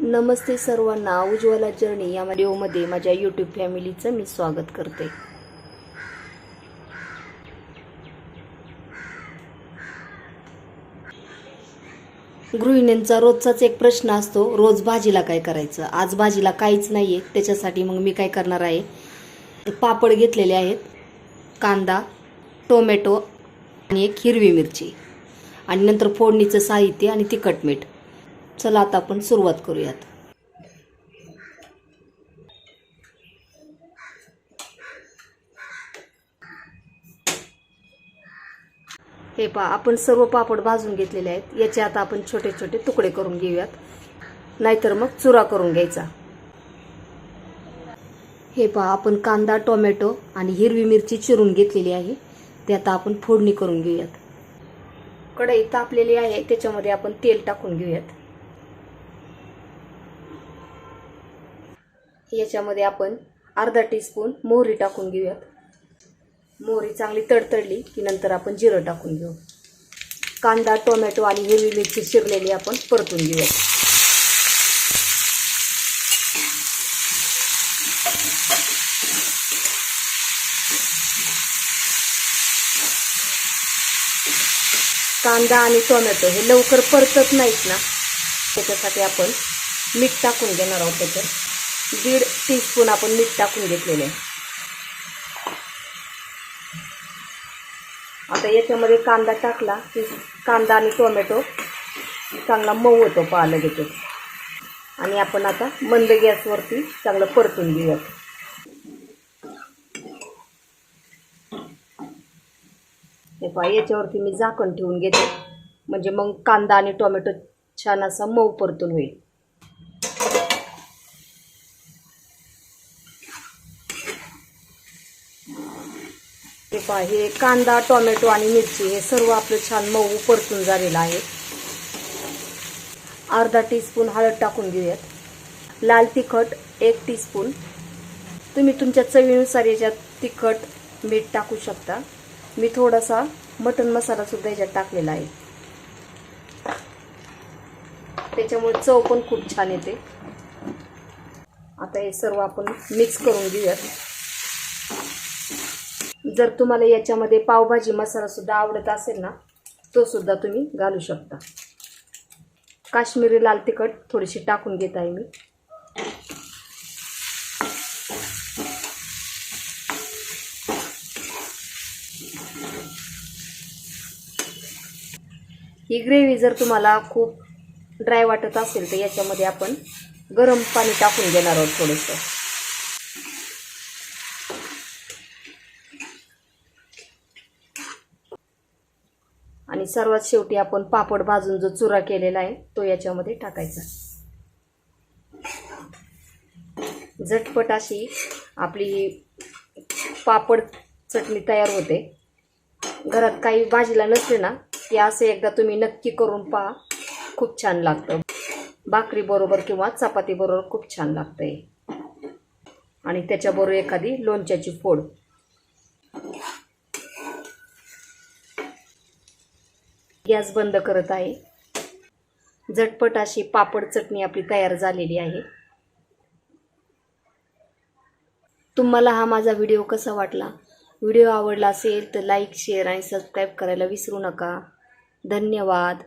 नमस्ते सर्वांना, उज्ज्वला जर्नी या व्हिडिओमध्ये माझ्या यूट्यूब फॅमिलीचं मी स्वागत करते। गृहिणींचा रोजचाच एक प्रश्न असतो, रोज भाजीला काय करायचं। आज भाजीला काहीच नाहीये, त्याच्यासाठी मग मी काय करणार आहे, पापड घेतलेले आहेत, कांदा, टोमॅटो आणि एक हिरवी मिरची आणि नंतर फोडणीचं साहित्य आणि तिखट मीठ। चला आता आपण सुरुवात करूयात। हे पहा, आपण सर्व पापड भाजून घेतलेले आहेत। याचे आता आपण छोटे छोटे तुकडे करून घेऊयात, नाहीतर मग चुरा करून घ्यायचा। हे पहा, आपण कांदा, टोमॅटो आणि हिरवी मिरची चिरून घेतलेली आहे, ते आता आपण फोडणी करून घेऊयात। कढई तापलेली आहे, त्याच्यामध्ये आपण तेल टाकून घेऊयात। याच्यामध्ये आपण अर्धा टीस्पून मोहरी टाकून घेऊयात। मोहरी चांगली तडतडली की नंतर आपण जिरं टाकून घेऊ। कांदा, टोमॅटो आणि हिरवी मिरची चिरलेली आपण परतून घेऊयात। कांदा आणि टोमॅटो हे लवकर परतत नाहीत ना, त्याच्यासाठी आपण मीठ टाकून घेणार आहोत। त्याच्यात 1.5 टीस्पून आपण मीठ टाकून घेतलेले आहे। आता याच्यामध्ये कांदा टाकला की कांदा आणि टोमॅटो चांगला मऊ होतो पहा लगेच। आणि आपण आता मंद गॅसवरती चांगलं परतून घेऊयात। हे पहा, याच्यावरती मी झाकण ठेवून घेते, म्हणजे मग कांदा आणि टोमॅटो छान असा मऊ परतून होईल। हे पहा, हे कांदा, टोमॅटो आणि मिरची हे सर्व आपलं छान मऊ परतून झालेलं आहे। अर्धा टीस्पून हळद टाकून घेऊयात। लाल तिखट 1 टीस्पून। तुम्ही तुमच्या चवीनुसार याच्यात तिखट मीठ टाकू शकता। मी थोडासा मटन मसाला सुद्धा याच्यात टाकलेला आहे, त्याच्यामुळे चव पण खूप छान येते। आता हे सर्व आपण मिक्स करून घेऊयात। जर तुम्हाला याच्यामध्ये पावभाजी मसाला सुद्धा आवडत असेल ना, तो सुद्धा तुम्ही घालू शकता। काश्मीरी लाल तिखट थोडीशी टाकून घेत आहे मी। ही ग्रेव्ही जर तुम्हाला खूप ड्राय वाटत असेल तर याच्यामध्ये आपण गरम पाणी टाकून घेणार आहोत थोडंसं। आणि सर्वात शेवटी आपण पापड भाजून जो चुरा केलेला आहे तो याच्यामध्ये टाकायचा। झटपट अशी आपली पापड चटणी तयार होते। घरात काही भाजीला नसले ना की असं एकदा तुम्ही नक्की करून पहा, खूप छान लागतं। भाकरी बरोबर किंवा चपाती बरोबर खूप छान लागतंय। आणि त्याच्याबरोबर एखादी लोणच्याची फोड। गॅस बंद करत आहे। झटपट अशी पापड चटणी आपली तयार झालेली आहे। तुम्हाला हा माझा व्हिडिओ कसा वाटला? व्हिडिओ आवडला असेल तर लाईक, शेअर आणि सबस्क्राईब करायला विसरू नका। धन्यवाद।